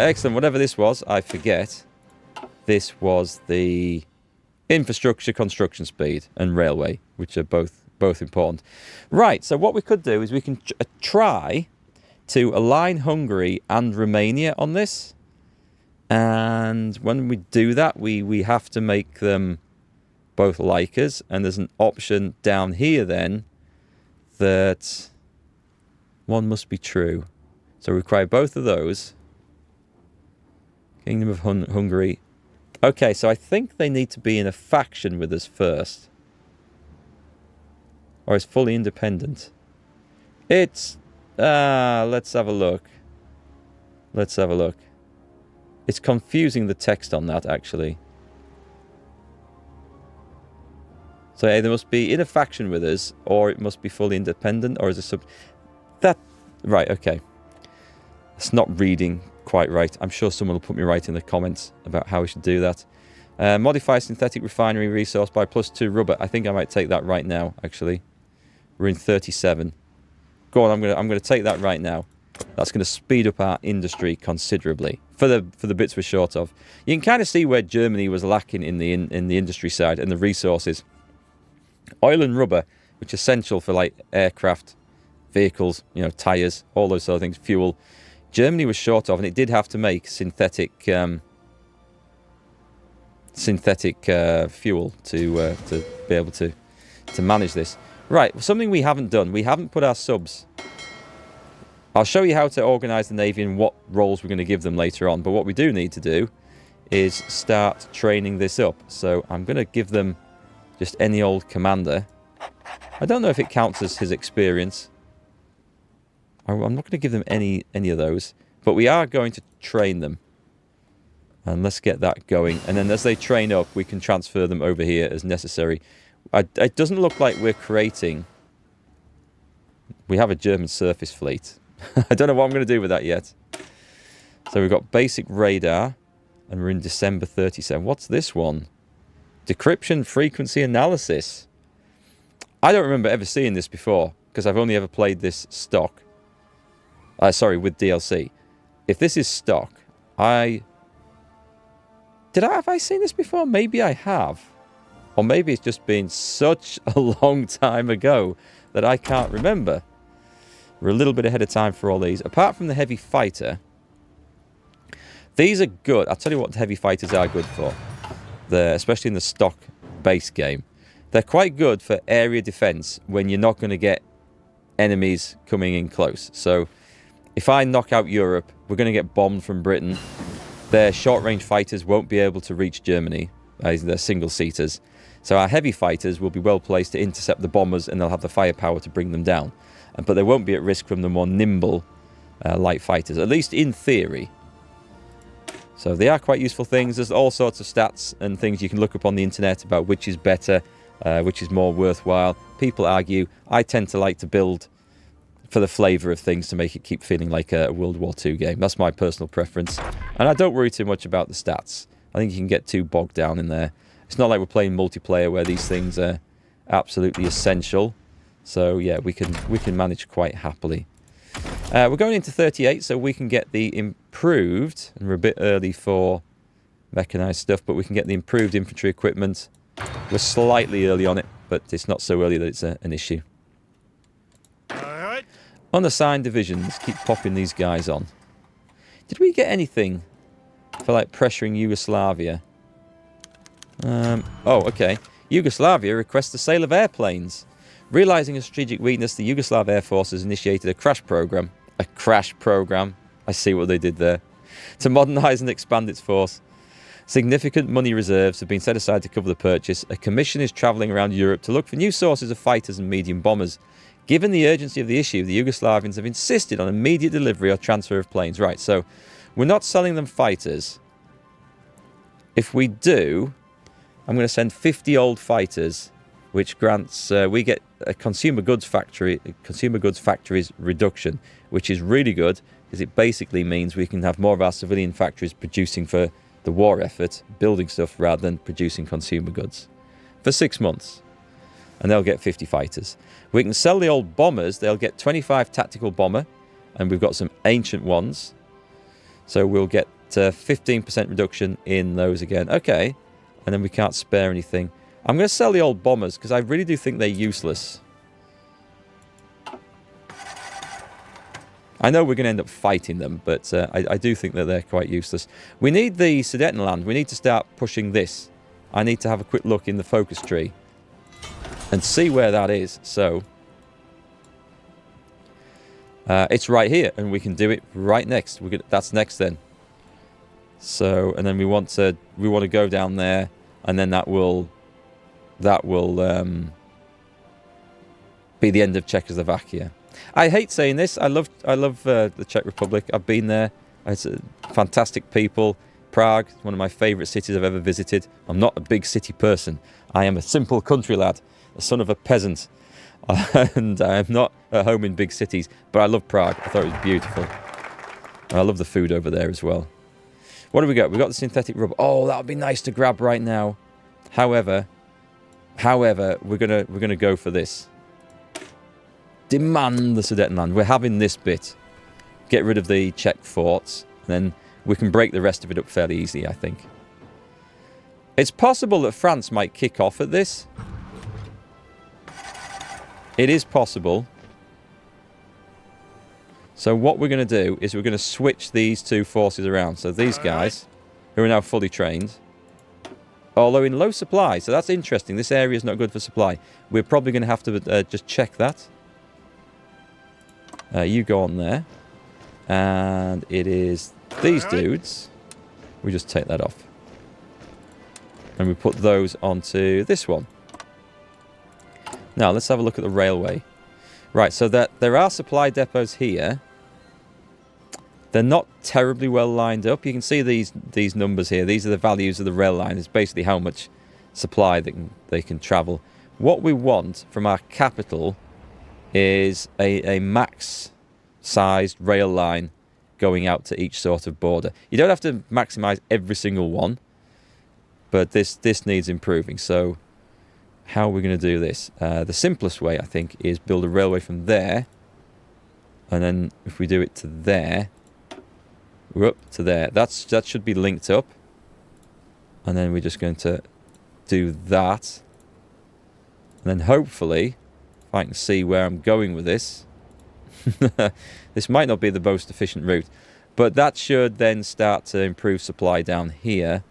Excellent. Whatever this was, I forget. This was the infrastructure, construction speed, and railway, which are both important. Right, so what we could do is we can try to align Hungary and Romania on this. And when we do that, we have to make them both like us. And there's an option down here then that one must be true. So we require both of those. Kingdom of Hungary. Okay, so I think they need to be in a faction with us first. Or it's fully independent. It's... let's have a look. Let's have a look. It's confusing the text on that, actually. So either must be in a faction with us, or it must be fully independent, or is it sub... That... Right, okay. It's not reading quite right. I'm sure someone will put me right in the comments about how we should do that. Modify synthetic refinery resource by +2 rubber. I think I might take that right now, actually. We're in 37. Go on, I'm gonna take that right now. That's going to speed up our industry considerably for the bits we're short of. You can kind of see where Germany was lacking in the industry side and the resources. Oil and rubber, which are essential for like aircraft, vehicles, you know, tires, all those sort of things, fuel. Germany was short of, and it did have to make synthetic fuel to be able to manage this. Right, something we haven't done. We haven't put our subs. I'll show you how to organise the Navy and what roles we're going to give them later on. But what we do need to do is start training this up. So I'm going to give them just any old commander. I don't know if it counts as his experience. I'm not going to give them any of those. But we are going to train them. And let's get that going. And then as they train up, we can transfer them over here as necessary. It doesn't look like we're creating... We have a German surface fleet. I don't know what I'm going to do with that yet. So we've got basic radar, and we're in December 37. What's this one? Decryption frequency analysis. I don't remember ever seeing this before, because I've only ever played this stock. Sorry, with DLC. If this is stock, have I seen this before? Maybe I have. Or maybe it's just been such a long time ago that I can't remember. We're a little bit ahead of time for all these. Apart from the heavy fighter, these are good. I'll tell you what the heavy fighters are good for. Especially in the stock base game. They're quite good for area defense when you're not going to get enemies coming in close. So if I knock out Europe, we're going to get bombed from Britain. Their short-range fighters won't be able to reach Germany. They're single-seaters. So our heavy fighters will be well placed to intercept the bombers, and they'll have the firepower to bring them down. But they won't be at risk from the more nimble light fighters, at least in theory. So they are quite useful things. There's all sorts of stats and things you can look up on the internet about which is better, which is more worthwhile. People argue. I tend to like to build for the flavour of things to make it keep feeling like a World War II game. That's my personal preference. And I don't worry too much about the stats. I think you can get too bogged down in there. It's not like we're playing multiplayer where these things are absolutely essential. So yeah, we can manage quite happily. We're going into 38, so we can get the improved, and we're a bit early for mechanised stuff, but we can get the improved infantry equipment. We're slightly early on it, but it's not so early that it's an issue. Unassigned divisions, keep popping these guys on. Did we get anything for like pressuring Yugoslavia? Oh, okay. Yugoslavia requests the sale of airplanes. Realising a strategic weakness, the Yugoslav Air Force has initiated a crash program. A crash program. I see what they did there. To modernise and expand its force. Significant money reserves have been set aside to cover the purchase. A commission is travelling around Europe to look for new sources of fighters and medium bombers. Given the urgency of the issue, the Yugoslavians have insisted on immediate delivery or transfer of planes. Right, so we're not selling them fighters. If we do, I'm going to send 50 old fighters, which grants we get a consumer goods factories reduction, which is really good because it basically means we can have more of our civilian factories producing for the war effort, building stuff rather than producing consumer goods for 6 months, and they'll get 50 fighters. We can sell the old bombers. They'll get 25 tactical bomber, and we've got some ancient ones. So we'll get 15% reduction in those again. Okay. And then we can't spare anything. I'm going to sell the old bombers because I really do think they're useless. I know we're going to end up fighting them, but I do think that they're quite useless. We need the Sudetenland. We need to start pushing this. I need to have a quick look in the focus tree and see where that is. So it's right here, and we can do it right next. That's next then. So, and then we want to go down there, and then that will be the end of Czechoslovakia. I hate saying this. I love the Czech Republic. I've been there. It's fantastic people. Prague is one of my favourite cities I've ever visited. I'm not a big city person. I am a simple country lad, the son of a peasant. And I am not at home in big cities. But I love Prague. I thought it was beautiful. And I love the food over there as well. What do we got? We got the synthetic rubber. Oh, that would be nice to grab right now. However, we're gonna go for this. Demand the Sudetenland. We're having this bit. Get rid of the Czech forts, and then we can break the rest of it up fairly easily, I think. It's possible that France might kick off at this. It is possible. So what we're going to do is we're going to switch these two forces around. So these guys, who are now fully trained, although in low supply, so that's interesting. This area is not good for supply. We're probably going to have to just check that. You go on there. And it is these dudes. We just take that off. And we put those onto this one. Now, let's have a look at the railway. Right, so there are supply depots here. They're not terribly well lined up. You can see these numbers here. These are the values of the rail line. It's basically how much supply they can travel. What we want from our capital is a max-sized rail line going out to each sort of border. You don't have to maximise every single one, but this needs improving. So how are we going to do this? The simplest way, I think, is build a railway from there, and then if we do it to there, we're up to there. That should be linked up, and then we're just going to do that, and then hopefully, if I can see where I'm going with this, this might not be the most efficient route, but that should then start to improve supply down here.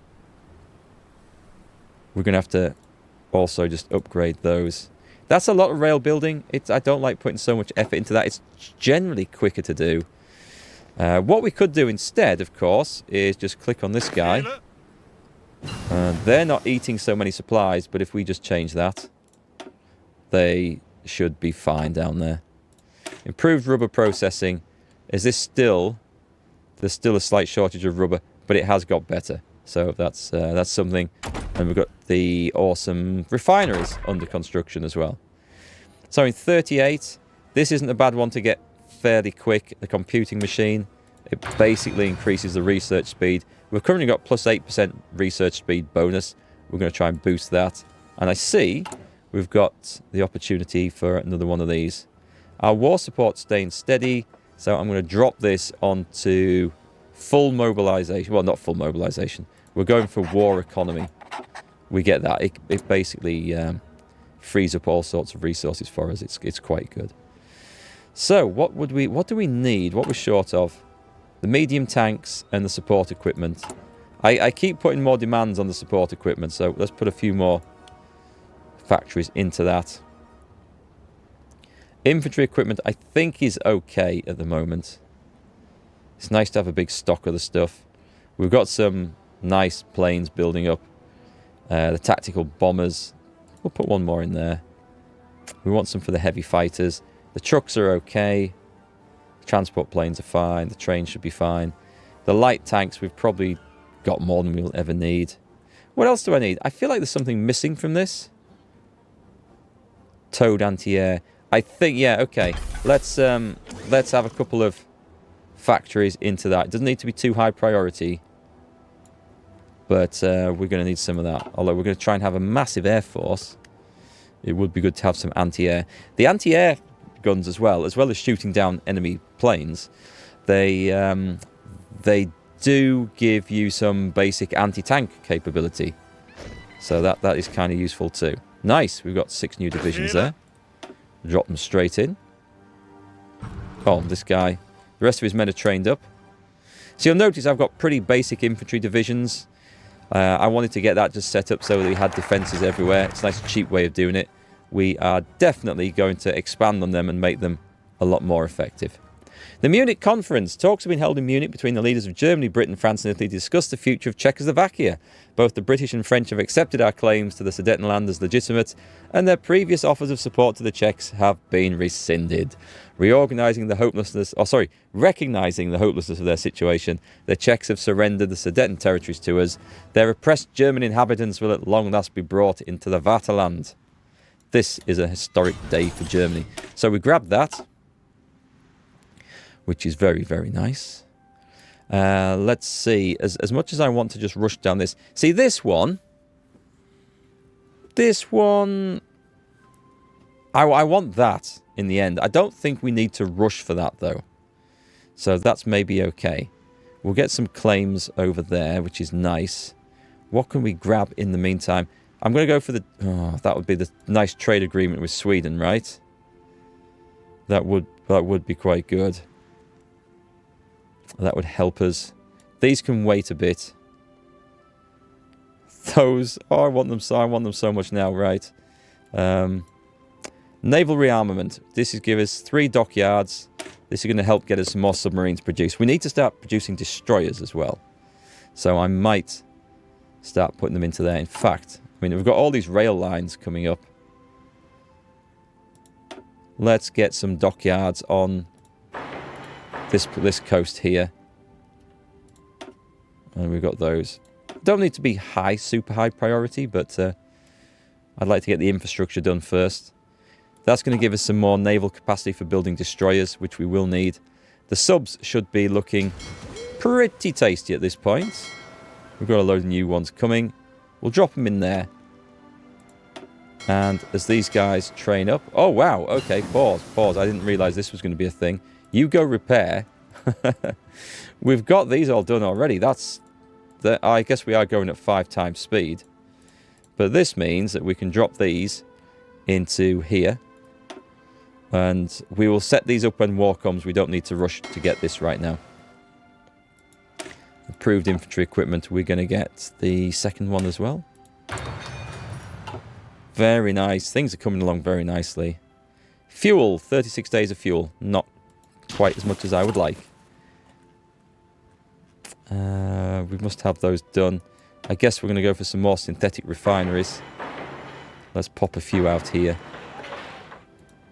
We're going to have to also just upgrade those. That's a lot of rail building. I don't like putting so much effort into that. It's generally quicker to do. What we could do instead, of course, is just click on this guy. They're not eating so many supplies, but if we just change that, they should be fine down there. Improved rubber processing. Is this still... There's still a slight shortage of rubber, but it has got better. So that's something. And we've got the awesome refineries under construction as well. So in 38, this isn't a bad one to get fairly quick. The computing machine, it basically increases the research speed. We've currently got plus 8% research speed bonus. We're going to try and boost that. And I see we've got the opportunity for another one of these. Our war support staying steady. So I'm going to drop this onto full mobilization. Well, not full mobilization. We're going for war economy. We get that. It basically frees up all sorts of resources for us. It's quite good. So what do we need? What we're short of? The medium tanks and the support equipment. I keep putting more demands on the support equipment, so let's put a few more factories into that. Infantry equipment, I think, is okay at the moment. It's nice to have a big stock of the stuff. We've got some nice planes building up. The tactical bombers, we'll put one more in there. We want some for the heavy fighters. The trucks are okay. The transport planes are fine. The trains should be fine. The light tanks, we've probably got more than we'll ever need. What else do I need? I feel like there's something missing from this. Towed anti-air. I think, yeah, okay. Let's have a couple of factories into that. It doesn't need to be too high priority, but we're going to need some of that. Although we're going to try and have a massive air force, it would be good to have some anti-air. The anti-air guns as well as shooting down enemy planes, they do give you some basic anti-tank capability. So that is kind of useful too. Nice, we've got 6 new divisions there. Drop them straight in. Oh, this guy. The rest of his men are trained up. So you'll notice I've got pretty basic infantry divisions. I wanted to get that just set up so that we had defences everywhere. It's a nice cheap way of doing it. We are definitely going to expand on them and make them a lot more effective. The Munich Conference. Talks have been held in Munich between the leaders of Germany, Britain, France and Italy to discuss the future of Czechoslovakia. Both the British and French have accepted our claims to the Sudetenland as legitimate, and their previous offers of support to the Czechs have been rescinded. Recognizing the hopelessness of their situation, the Czechs have surrendered the Sudeten territories to us. Their oppressed German inhabitants will at long last be brought into the Vaterland. This is a historic day for Germany. So we grabbed that, which is very, very nice. Let's see. As much as I want to just rush down this. See, this one, I want that in the end. I don't think we need to rush for that, though. So that's maybe okay. We'll get some claims over there, which is nice. What can we grab in the meantime? I'm going to go for the... Oh, that would be the nice trade agreement with Sweden, right? That would be quite good. That would help us. These can wait a bit. Those... Oh, I want them so much now, right? Naval rearmament. This is give us 3 dockyards. This is going to help get us some more submarines produced. We need to start producing destroyers as well. So I might start putting them into there. In fact, I mean, we've got all these rail lines coming up. Let's get some dockyards on this coast here. And we've got those. Don't need to be super high priority, but I'd like to get the infrastructure done first. That's going to give us some more naval capacity for building destroyers, which we will need. The subs should be looking pretty tasty at this point. We've got a load of new ones coming. We'll drop them in there. And as these guys train up... Oh, wow. Okay, pause. I didn't realise this was going to be a thing. You go repair. We've got these all done already. I guess we are going at 5 times speed. But this means that we can drop these into here. And we will set these up when war comes. We don't need to rush to get this right now. Improved infantry equipment. We're going to get the second one as well. Very nice. Things are coming along very nicely. Fuel. 36 days of fuel. Not quite as much as I would like. We must have those done. I guess we're going to go for some more synthetic refineries. Let's pop a few out here.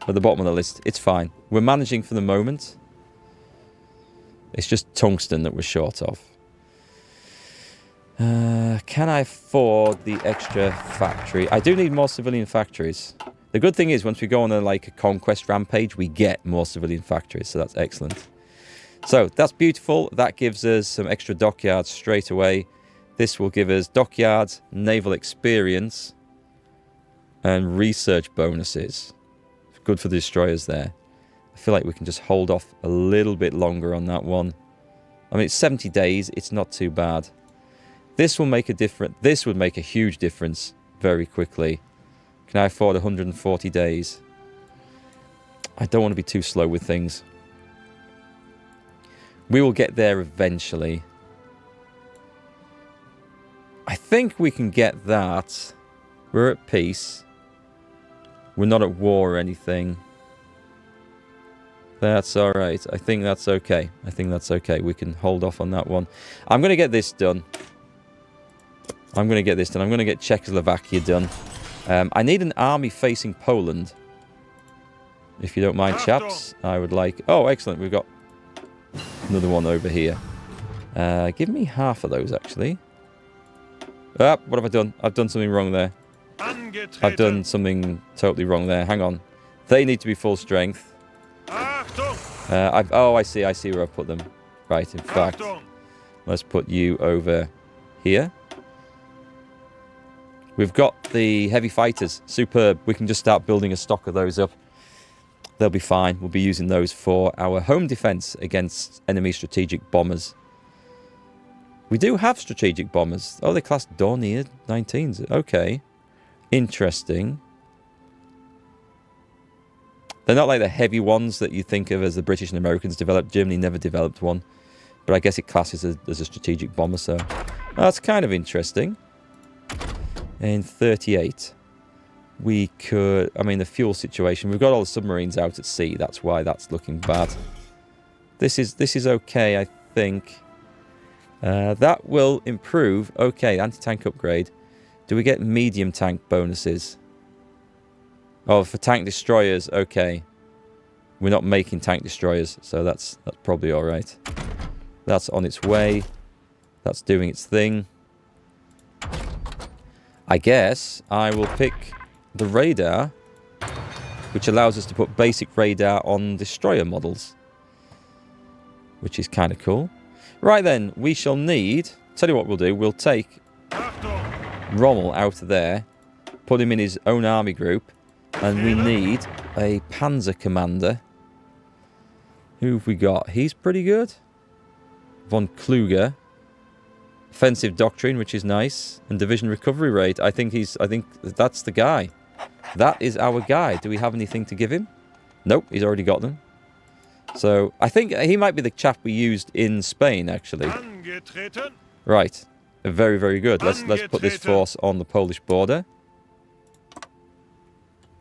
At the bottom of the list, it's fine. We're managing for the moment. It's just tungsten that we're short of. Can I afford the extra factory? I do need more civilian factories. The good thing is, once we go on a conquest rampage, we get more civilian factories, so that's excellent. So, that's beautiful. That gives us some extra dockyards straight away. This will give us dockyards, naval experience, and research bonuses. Good for the destroyers there. I feel like we can just hold off a little bit longer on that one. I mean, it's 70 days. It's not too bad. This will make a difference. This would make a huge difference very quickly. Can I afford 140 days? I don't want to be too slow with things. We will get there eventually. I think we can get that. We're at peace. We're not at war or anything. That's alright. I think that's okay. We can hold off on that one. I'm going to get this done. I'm going to get Czechoslovakia done. I need an army facing Poland. If you don't mind, chaps. I would like... Oh, excellent. We've got another one over here. Give me half of those, actually. What have I done? I've done something wrong there. I've done something totally wrong there. Hang on. They need to be full strength. Oh, I see where I've put them. Right, in fact, let's put you over here. We've got the heavy fighters. Superb. We can just start building a stock of those up. They'll be fine. We'll be using those for our home defense against enemy strategic bombers. We do have strategic bombers. Oh, they class Dornier 19s. Okay. Interesting. They're not like the heavy ones that you think of as the British and Americans developed. Germany never developed one. But I guess it classes as a strategic bomber, so that's kind of interesting. In 38, we could... I mean, the fuel situation. We've got all the submarines out at sea. That's why that's looking bad. This is okay, I think. That will improve. Okay, anti-tank upgrade. Do we get medium tank bonuses? Oh, for tank destroyers, okay. We're not making tank destroyers, so that's probably all right. That's on its way. That's doing its thing. I guess I will pick the radar, which allows us to put basic radar on destroyer models, which is kind of cool. Right then, we shall need... Tell you what we'll do. We'll take Rommel out of there, put him in his own army group, and we need a Panzer commander. Who have we got? He's pretty good. Von Kluger. Offensive doctrine, which is nice, and division recovery rate. I think that's the guy. That is our guy. Do we have anything to give him? Nope, he's already got them. So I think he might be the chap we used in Spain, actually. Right, very, very good. Let's put this force on the Polish border,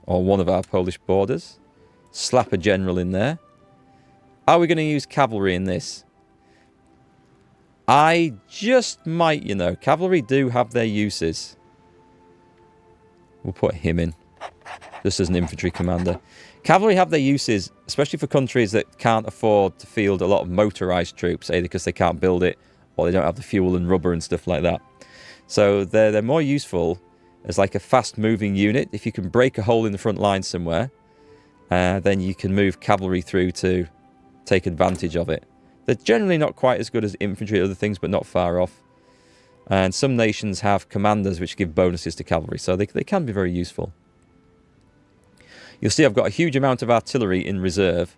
or one of our Polish borders. Slap a general in there. Are we going to use cavalry in this? I just might, you know. Cavalry do have their uses. We'll put him in, just as an infantry commander. Cavalry have their uses, especially for countries that can't afford to field a lot of motorised troops, either because they can't build it, or they don't have the fuel and rubber and stuff like that. So they're more useful as like a fast-moving unit. If you can break a hole in the front line somewhere, then you can move cavalry through to take advantage of it. They're generally not quite as good as infantry or other things, but not far off. And some nations have commanders which give bonuses to cavalry, so they can be very useful. You'll see I've got a huge amount of artillery in reserve.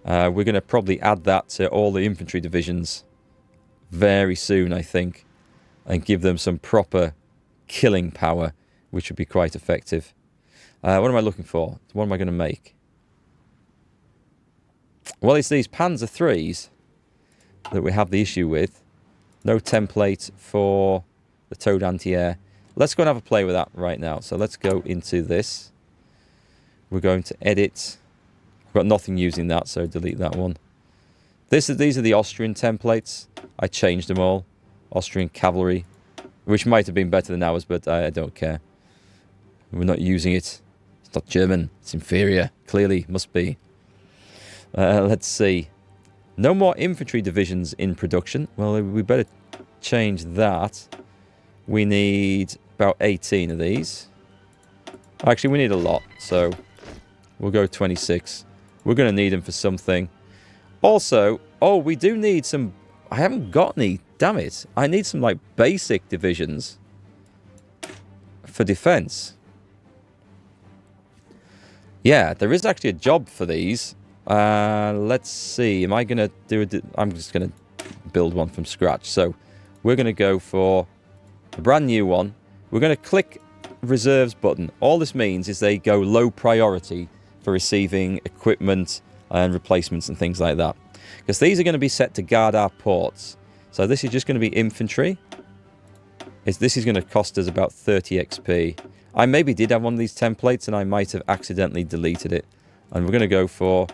We're going to probably add that to all the infantry divisions very soon, I think, and give them some proper killing power, which would be quite effective. What am I looking for? What am I going to make? Well, it's these Panzer IIIs that we have the issue with. No template for the towed anti-air. Let's go and have a play with that right now. So let's go into this. We're going to edit. I've got nothing using that, so delete that one. These are the Austrian templates. I changed them all. Austrian cavalry, which might have been better than ours, but I don't care. We're not using it. It's not German. It's inferior. Clearly, must be. Let's see. No more infantry divisions in production. Well, we better change that. We need about 18 of these. Actually, we need a lot, so we'll go 26. We're going to need them for something. Also, oh, we do need some... I haven't got any. Damn it. I need some, like, basic divisions for defense. Yeah, there is actually a job for these. Let's see. Am I going to do I'm just going to build one from scratch. So we're going to go for a brand new one. We're going to click reserves button. All this means is they go low priority for receiving equipment and replacements and things like that. Because these are going to be set to guard our ports. So this is just going to be infantry. This is going to cost us about 30 XP. I maybe did have one of these templates and I might have accidentally deleted it. And we're going to go for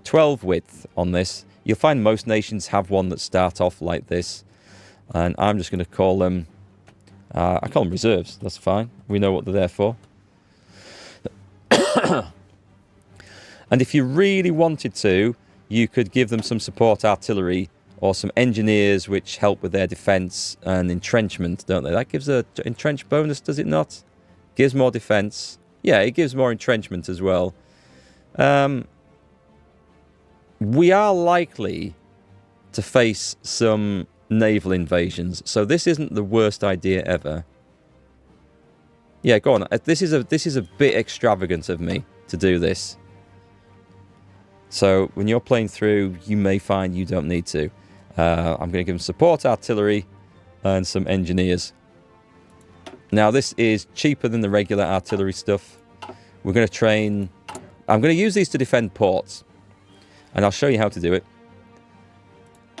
12 width on this. You'll find most nations have one that start off like this. And I'm just going to call them... I call them reserves. That's fine. We know what they're there for. And if you really wanted to, you could give them some support artillery or some engineers which help with their defence and entrenchment, don't they? That gives an entrench bonus, does it not? Gives more defence. Yeah, it gives more entrenchment as well. We are likely to face some naval invasions, so this isn't the worst idea ever. Yeah, go on. This is a bit extravagant of me to do this. So when you're playing through, you may find you don't need to. I'm going to give them support artillery, and some engineers. Now, this is cheaper than the regular artillery stuff. We're going to train... I'm going to use these to defend ports. And I'll show you how to do it.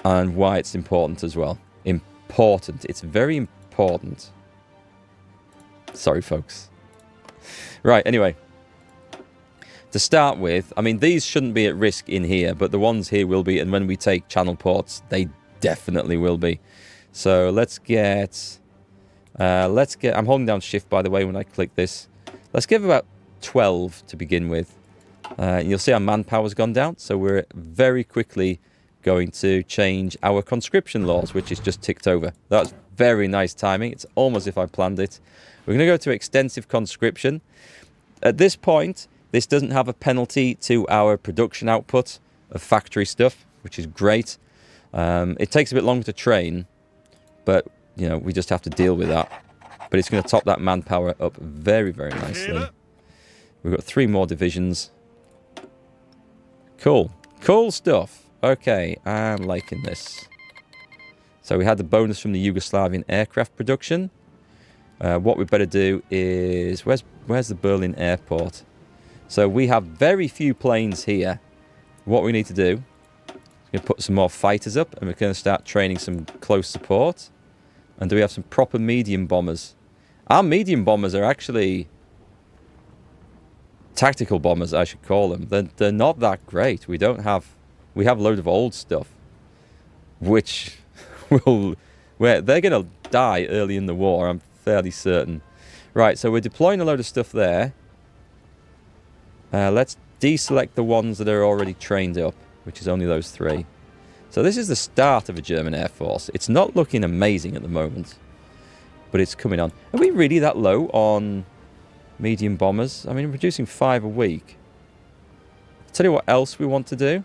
And why it's important as well. Important. It's very important. Sorry, folks. Right, anyway. To start with, I mean, these shouldn't be at risk in here, but the ones here will be. And when we take channel ports, they definitely will be. So let's get... I'm holding down shift, by the way, when I click this. Let's give about 12 to begin with. You'll see our manpower's gone down, so we're very quickly going to change our conscription laws, which is just ticked over. That's very nice timing. It's almost as if I planned it. We're going to go to extensive conscription. At this point, this doesn't have a penalty to our production output of factory stuff, which is great. It takes a bit longer to train, but you know, we just have to deal with that. But it's going to top that manpower up very, very nicely. We've got 3 more divisions. Cool. Cool stuff. Okay, I'm liking this. So we had the bonus from the Yugoslavian aircraft production. What we better do is... Where's the Berlin airport? So we have very few planes here. What we need to do... We're going to put some more fighters up, and we're going to start training some close support. And do we have some proper medium bombers? Our medium bombers are actually... tactical bombers, I should call them. They're not that great. We have a load of old stuff, which they're going to die early in the war, I'm fairly certain. Right, so we're deploying a load of stuff there. Let's deselect the ones that are already trained up, which is only those 3. So this is the start of a German Air Force. It's not looking amazing at the moment, but it's coming on. Are we really that low on medium bombers? I mean, we're producing 5 a week. I'll tell you what else we want to do.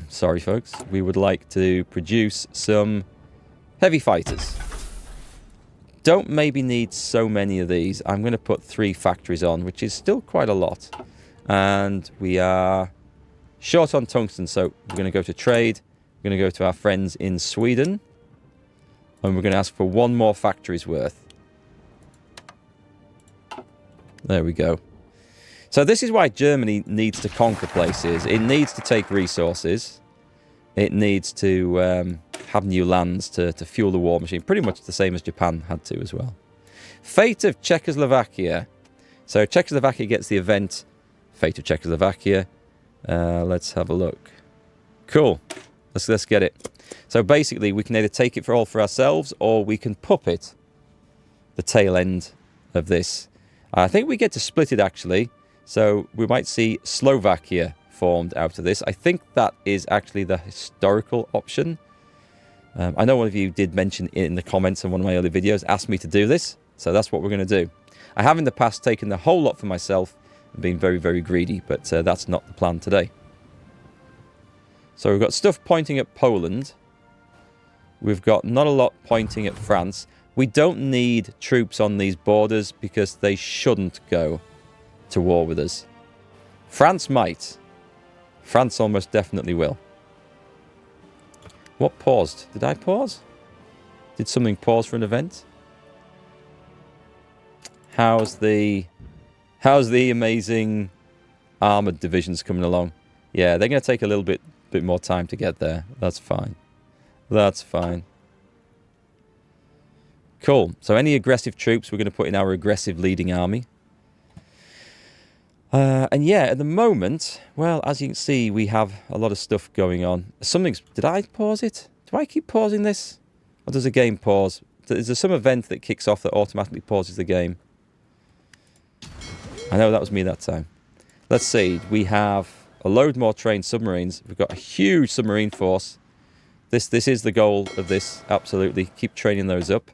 Sorry folks, we would like to produce some heavy fighters. Don't maybe need so many of these. I'm going to put 3 factories on, which is still quite a lot. And we are short on tungsten, so we're going to go to trade. We're going to go to our friends in Sweden. And we're going to ask for 1 more factory's worth. There we go. So this is why Germany needs to conquer places. It needs to take resources. It needs to have new lands to fuel the war machine. Pretty much the same as Japan had to as well. Fate of Czechoslovakia. So Czechoslovakia gets the event. Fate of Czechoslovakia. Let's have a look. Cool. Let's get it. So basically we can either take it all for ourselves, or we can puppet the tail end of this. I think we get to split it actually. So we might see Slovakia formed out of this. I think that is actually the historical option. I know one of you did mention in the comments on one of my early videos, asked me to do this. So that's what we're going to do. I have in the past taken the whole lot for myself and been very, very greedy, but that's not the plan today. So we've got stuff pointing at Poland. We've got not a lot pointing at France. We don't need troops on these borders because they shouldn't go to war with us. France might. France almost definitely will. What paused? Did I pause? Did something pause for an event? How's the amazing armoured divisions coming along? Yeah, they're going to take a little bit more time to get there. That's fine. That's fine. Cool. So any aggressive troops we're going to put in our aggressive leading army. And yeah, at the moment, well, as you can see, we have a lot of stuff going on. Did I pause it? Do I keep pausing this? Or does the game pause? Is there some event that kicks off that automatically pauses the game? I know that was me that time. Let's see. We have a load more trained submarines. We've got a huge submarine force. This is the goal of this, absolutely. Keep training those up.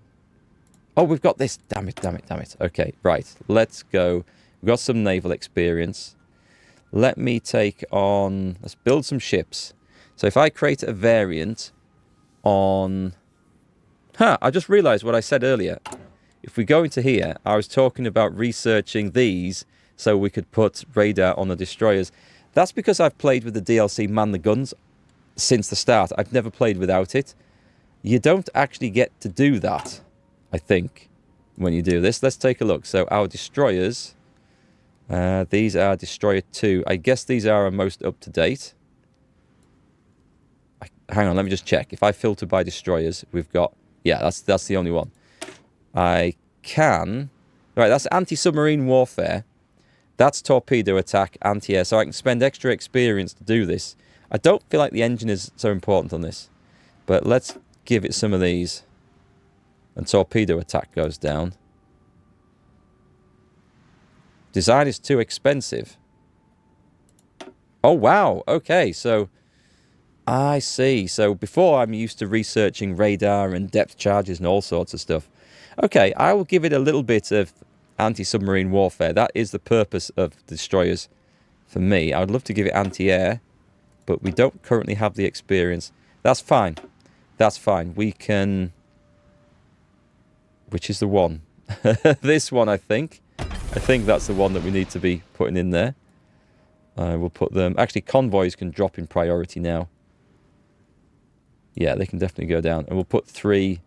Oh, we've got this. Damn it, damn it, damn it. Okay, right. Let's go. We've got some naval experience. Let me take on... Let's build some ships. So if I create a variant on... I just realised what I said earlier. If we go into here, I was talking about researching these so we could put radar on the destroyers. That's because I've played with the DLC Man the Guns since the start. I've never played without it. you don't actually get to do that, I think, when you do this. Let's take a look. So our destroyers, these are Destroyer 2. I guess these are our most up-to-date. Hang on, let me just check. If I filter by destroyers, we've got... Yeah, that's the only one. I can... Right, that's anti-submarine warfare. That's torpedo attack, anti-air. So I can spend extra experience to do this. I don't feel like the engine is so important on this. But let's give it some of these. And torpedo attack goes down. Design is too expensive. Oh, wow. Okay, so... I see. So before I'm used to researching radar and depth charges and all sorts of stuff. Okay, I will give it a little bit of anti-submarine warfare. That is the purpose of destroyers for me. I would love to give it anti-air, but we don't currently have the experience. That's fine. That's fine. We can... Which is the one? This one, I think. I think that's the one that we need to be putting in there. We'll put them... Actually, convoys can drop in priority now. Yeah, they can definitely go down. And we'll put 3...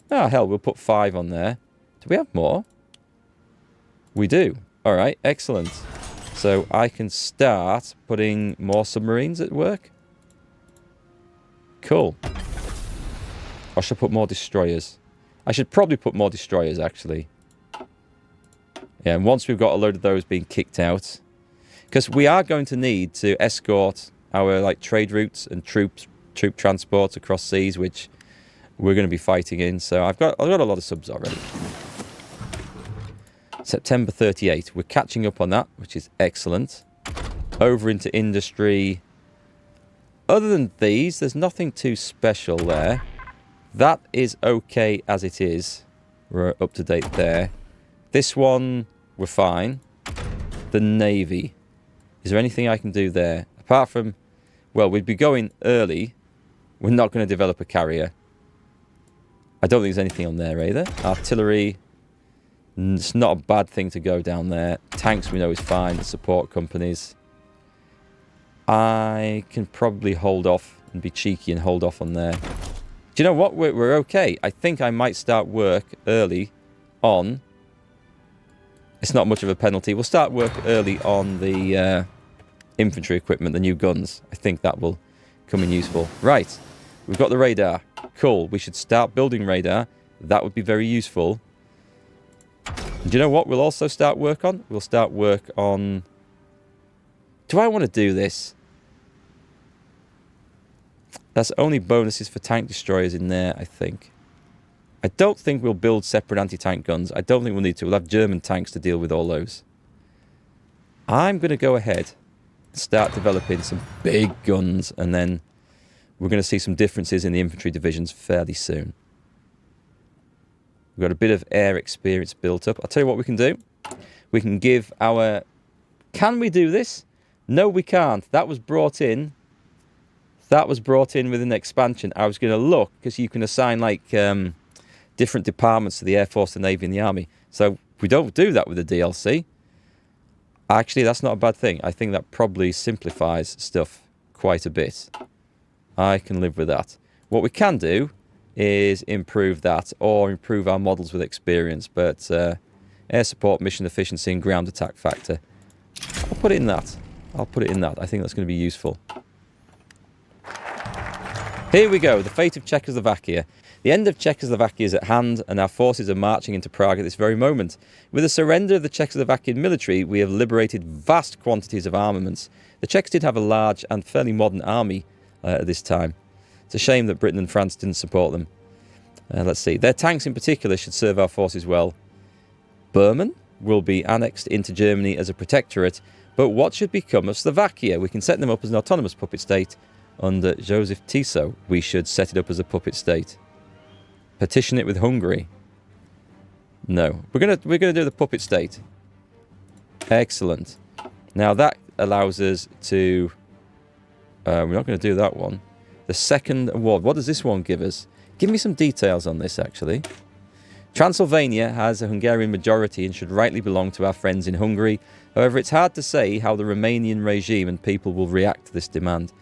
Oh, hell, we'll put 5 on there. Do we have more? We do. All right, excellent. So I can start putting more submarines at work. Cool. Or should I put more destroyers? I should probably put more destroyers, actually. Yeah, and once we've got a load of those being kicked out... Because we are going to need to escort our trade routes and troop transports across seas, which we're going to be fighting in. So I've got a lot of subs already. September 38. We're catching up on that, which is excellent. Over into industry. Other than these, there's nothing too special there. That is okay as it is. We're up to date there. This one, we're fine. The Navy. Is there anything I can do there? Apart from, well, we'd be going early. We're not going to develop a carrier. I don't think there's anything on there either. Artillery. It's not a bad thing to go down there. Tanks we know is fine. The support companies. I can probably hold off and be cheeky and hold off on there. Do you know what? We're okay. I think I might start work early on... It's not much of a penalty. We'll start work early on the infantry equipment, the new guns. I think that will come in useful. Right. We've got the radar. Cool. We should start building radar. That would be very useful. And do you know what we'll also start work on? We'll start work on... Do I want to do this? That's only bonuses for tank destroyers in there, I think. I don't think we'll build separate anti-tank guns. I don't think we'll need to. We'll have German tanks to deal with all those. I'm going to go ahead and start developing some big guns, and then we're going to see some differences in the infantry divisions fairly soon. We've got a bit of air experience built up. I'll tell you what we can do. We can give our... Can we do this? No, we can't. That was brought in. That was brought in with an expansion. I was going to look, because you can assign, different departments to the Air Force, the Navy, and the Army. So we don't do that with the DLC. Actually, that's not a bad thing. I think that probably simplifies stuff quite a bit. I can live with that. What we can do is improve that, or improve our models with experience. But air support, mission efficiency, and ground attack factor. I'll put it in that. I'll put it in that. I think that's going to be useful. Here we go. The fate of Czechoslovakia. The end of Czechoslovakia is at hand, and our forces are marching into Prague at this very moment. With the surrender of the Czechoslovakian military, we have liberated vast quantities of armaments. The Czechs did have a large and fairly modern army at this time. It's a shame that Britain and France didn't support them. Let's see. Their tanks in particular should serve our forces well. Berman will be annexed into Germany as a protectorate, but what should become of Slovakia? We can set them up as an autonomous puppet state under Joseph Tiso. We should set it up as a puppet state. Petition it with Hungary. No. We're gonna do the puppet state. Excellent. Now that allows us to... we're not going to do that one. The second award. What does this one give us? Give me some details on this, actually. Transylvania has a Hungarian majority and should rightly belong to our friends in Hungary. However, it's hard to say how the Romanian regime and people will react to this demand.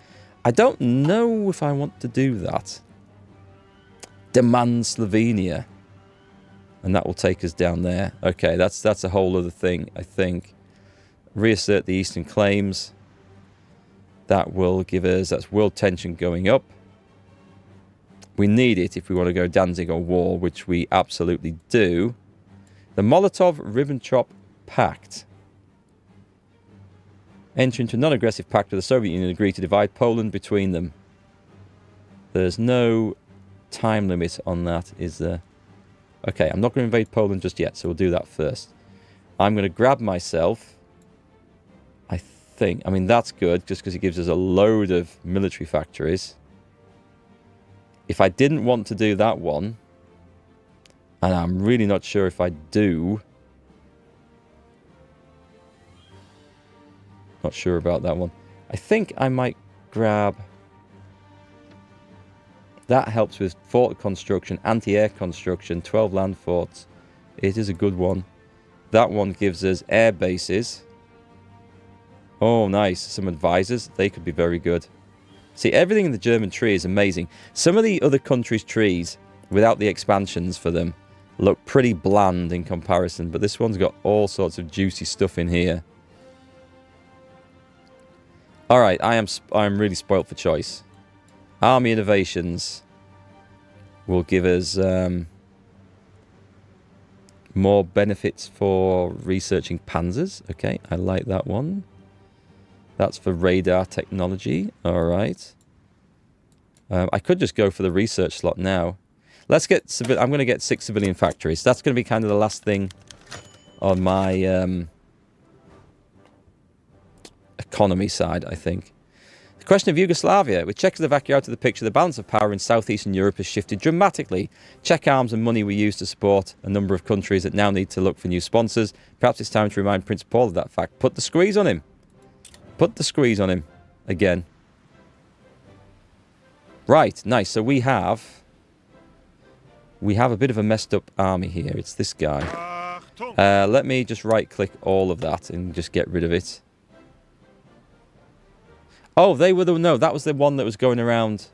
I don't know if I want to do that. Demand Slovenia. And that will take us down there. Okay, that's a whole other thing, I think. Reassert the eastern claims. That will give us... That's world tension going up. We need it if we want to go Danzig or war, which we absolutely do. The Molotov-Ribbentrop Pact. Enter into a non-aggressive pact with the Soviet Union and agree to divide Poland between them. There's no time limit on that, is there? Okay, I'm not going to invade Poland just yet, so we'll do that first. I'm going to grab myself... I think... I mean, that's good, just because it gives us a load of military factories. If I didn't want to do that one... And I'm really not sure if I do... Not sure about that one. I think I might grab... That helps with fort construction, anti-air construction, 12 land forts. It is a good one. That one gives us air bases. Oh, nice. Some advisors. They could be very good. See, everything in the German tree is amazing. Some of the other countries' trees, without the expansions for them, look pretty bland in comparison. But this one's got all sorts of juicy stuff in here. All right, I'm really spoilt for choice. Army innovations will give us more benefits for researching panzers. Okay, I like that one. That's for radar technology. All right. I could just go for the research slot now. Let's get... I'm going to get 6 civilian factories. That's going to be kind of the last thing on my economy side, I think. The question of Yugoslavia. With Czechoslovakia out of the picture, the balance of power in southeastern Europe has shifted dramatically. Czech arms and money were used to support a number of countries that now need to look for new sponsors. Perhaps it's time to remind Prince Paul of that fact. Put the squeeze on him. Put the squeeze on him. Again. Right, nice. So we have a bit of a messed up army here. It's this guy. Let me just right-click all of that and just get rid of it. Oh, they were the... No, that was the one that was going around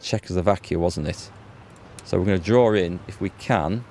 Czechoslovakia, wasn't it? So we're going to draw in, if we can.